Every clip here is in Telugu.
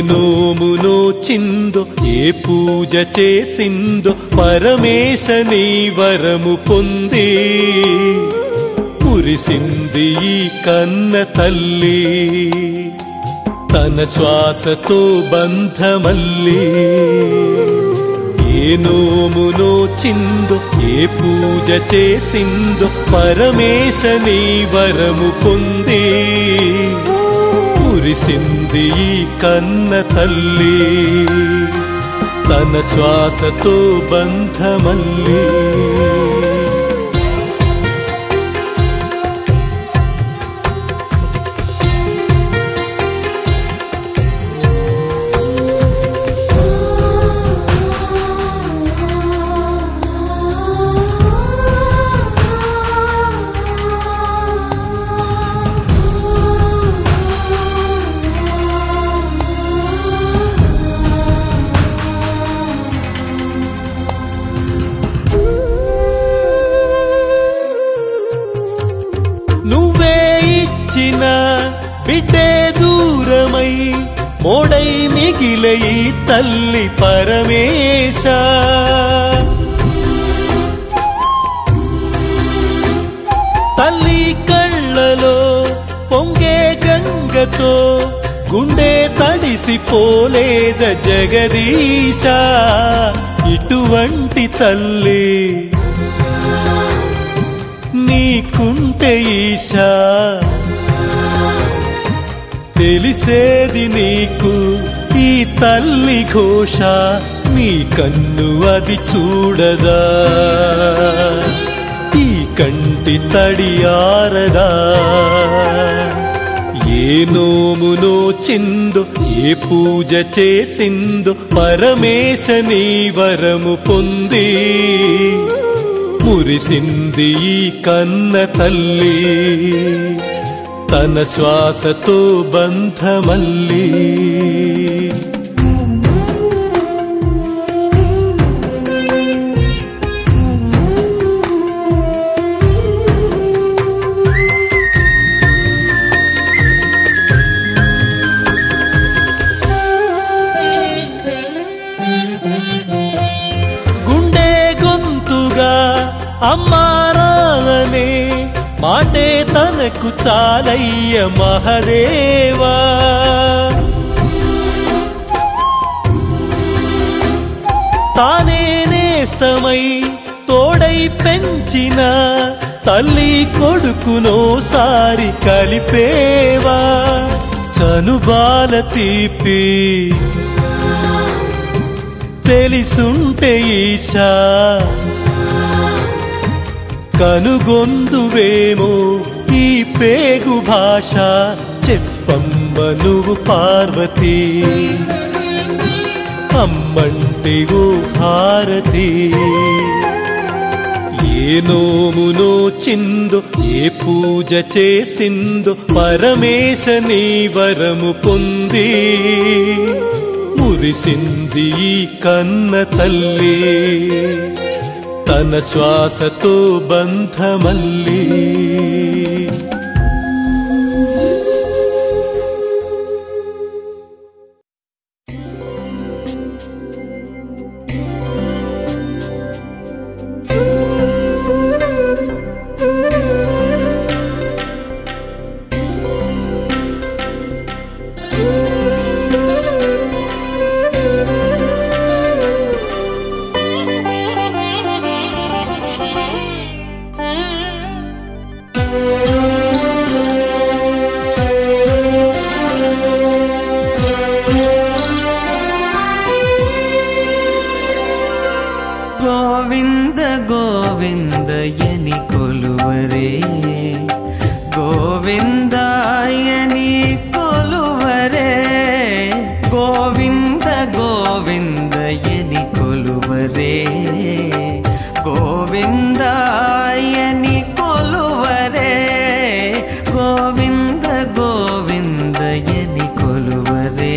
నోమునో చిందో ఏ పూజ చేసిందో పరమేశ నీ వరము పొంది మురిసింది ఈ కన్న తల్లి తన శ్వాసతో బంధమల్లి ఏ నోమునో చిందో ఏ పూజ చేసిందో పరమేశ నీ వరము పొంది మురిసింది ఈ కన్న తల్లి తన శ్వాసతో బంధమల్లి బిడ్డే దూరమై మోడై మిగిలే ఈ తల్లి పరమేశ తల్లి కళ్ళలో పొంగే గంగతో గుండె తడిసిపోలేద జగదీశ ఇటువంటి తల్లి నీకుంటే ఈశా తెలిసేది నీకు ఈ తల్లి ఘోష నీ కన్ను అది చూడదా ఈ కంటి తడియారదా ఏ నోమునో చిందో ఏ పూజ చేసిందో పరమేశ నీ వరము పొంది మురిసింది ఈ కన్న తల్లి తన శ్వాసతో బంధమల్లి గుండె గొంతుగా అమ్మారాలనే మాటే తనకు చాలయ్య మహదేవా తానే నేస్తమై తోడై పెంచిన తల్లి కొడుకునోసారి కలిపేవా చనుబాల తీపి తెలిసుంటే ఈశా కనుగొందువేమో ఈ పేగు భాష చెప్పమ్మ నువ్వు పార్వతి అమ్మంటే ఓ హారతి ఏ నోమునో చిందో ఏ పూజ చేసిందో పరమేశ నీ వరము పొంది మురిసింది ఈ కన్న తల్లి తన శ్వాసతో బంధమల్లి గోవిందయని కొలువరే గోవిందాయని కొలువరే గోవింద గోవిందయని కొలువరే గోవిందాయని కొలువరే గోవింద గోవిందయని కొలువరే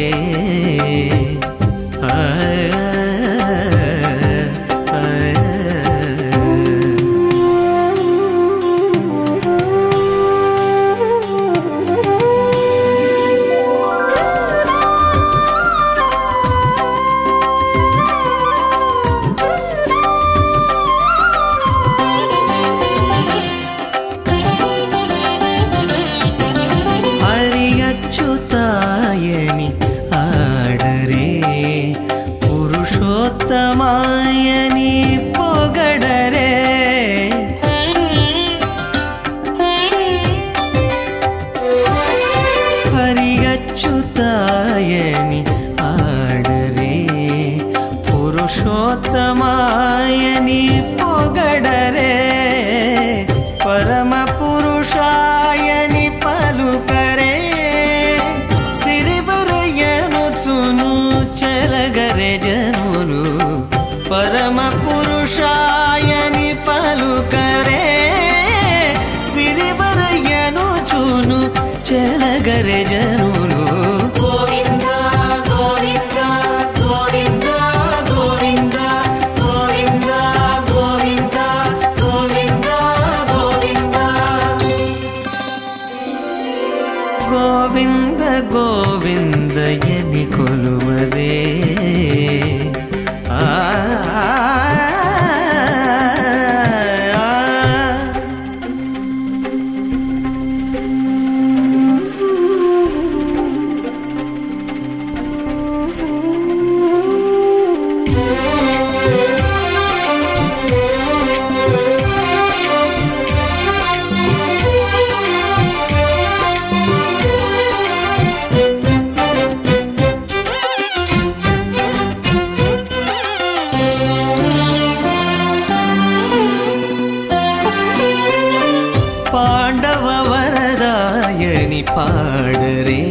పాడరే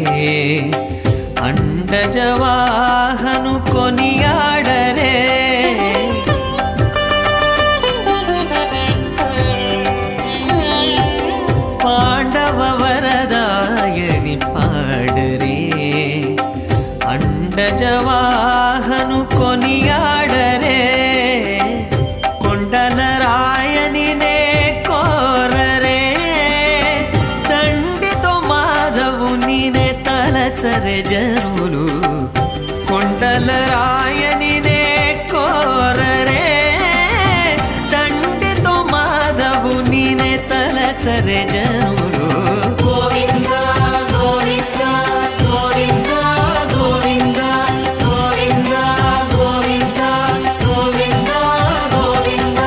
అండజవాహను కొనియాడరే పాండవ వరదాయని పాడరే అండజవాహను కొనియాడరే కొండల రాయని నే కోరరే దండితో మాధవుని నే తలచరే జనులు కొండల రాయని నే కోరరే దండితో మాధవుని నే తలచరే జనులు గోవింద గోవింద గోవింద గోవింద గోవింద గోవింద గోవింద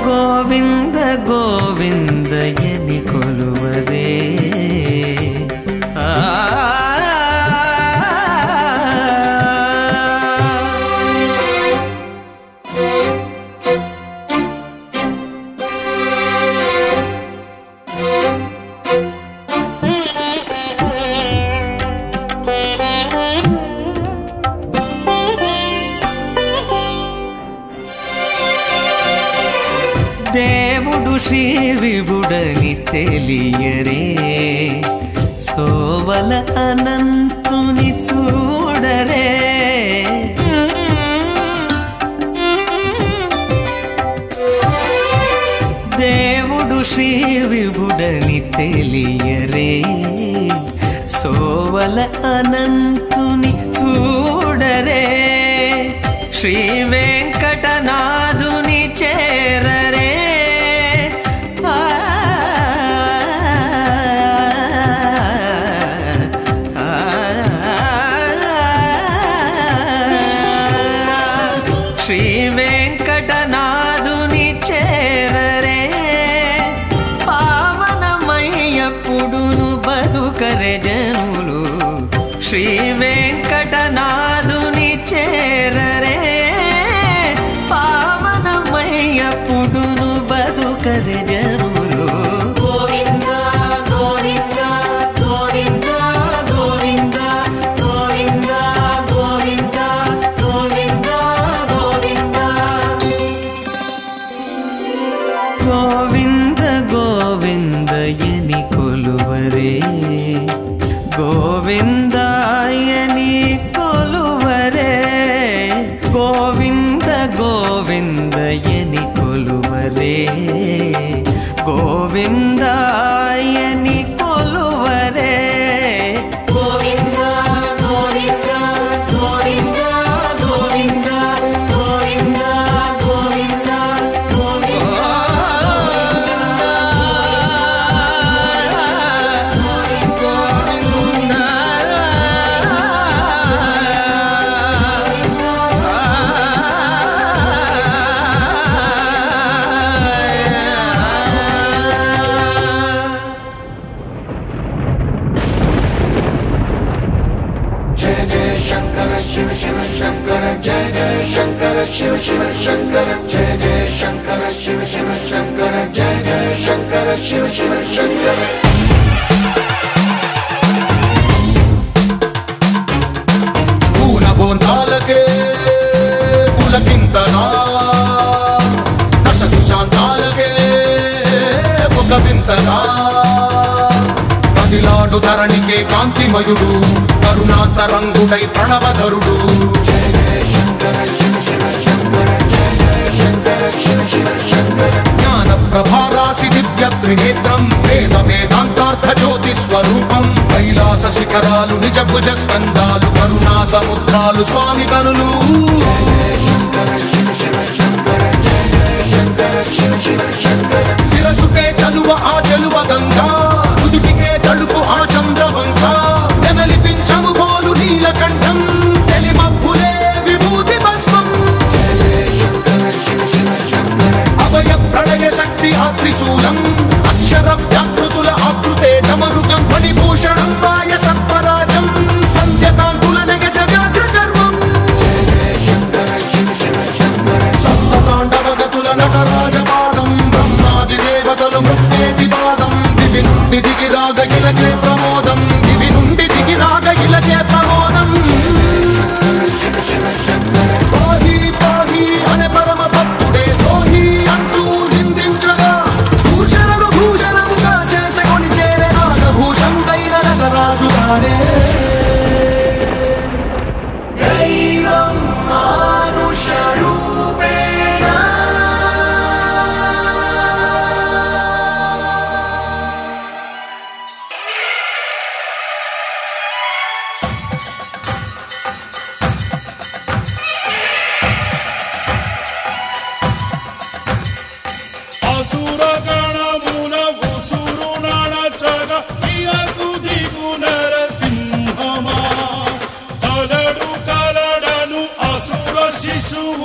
గోవింద గోవింద ఎని కొలువరే దేవుడు శ్రీ విభుడని తెలియరే సోవల అనంతుని చూడరే దేవుడు శ్రీ విభుడని తెలియరే సోవల అనంతుని చూడరే శ్రీ వెంకటనాథుని చేరరే శ్రీ వెంకటనాథుని చేరరే పావనమయ్యప్పుడును బతుకరే జనులు శ్రీ వెంకటనాథుని చేరరే పావనమయ్యప్పుడును బతుకరే జనులు గోవింద గోవింద గోవింద గోవింద గోవింద గోవింద గోవింద గోవింద గోవింద ఎని కొలువరే గోవిందాయని కొలువరే గోవింద గోవింద ఎని కొలువరే గోవిందాయని కొలువరే గోవింద గోవింద గోవింద గోవింద గోవింద గోవింద शिव शिव शंकर जय जय शंकर शिव शिव शंकर जय जय शंकर शिव शिव शंकर पूल बोंदालके पुलकिंतना दश दिशांतालके मुखविंतना కదిలాడు ధరణికే కాంతిమయుడు కరుణాంతరంగుడై ప్రణవధరుడు జయ జయ శంకర శివ శివ శంకర జయ జయ శంకర శివ శివ శంకర జ్ఞాన ప్రభారాసి దివ్య త్రినేత్రం వేద వేదాంతార్థ జ్యోతి స్వరూపం కైలాస శిఖరాలు నిజ భుజ స్కందాలు కరుణా సముద్రాలు స్వామి కనులు జయ జయ శంకర శివ శివ శంకర జయ జయ శంకర శివ శివ శంకర శిరసుకే చలువ ఆ చెలువ గంగా రుదుటికే తడుపు ఆ చంద్రవంక నెమలిపించము పోలు నీలకంఠం తెలిమబ్బులే విభూతి భస్మం జయ జయ శంకర శివ శివ శంకర అభయ ప్రళయ శక్తి ఆ త్రిశూలం అక్షర వ్యాకృతుల ఆకృతే డమరుకం మణిభూషణం మాయ సర్పరాజం సంధ్యకాంతుల నెగస వ్యాఘ్ర చర్మం జయ జయ శంకర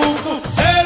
ఊకు, జై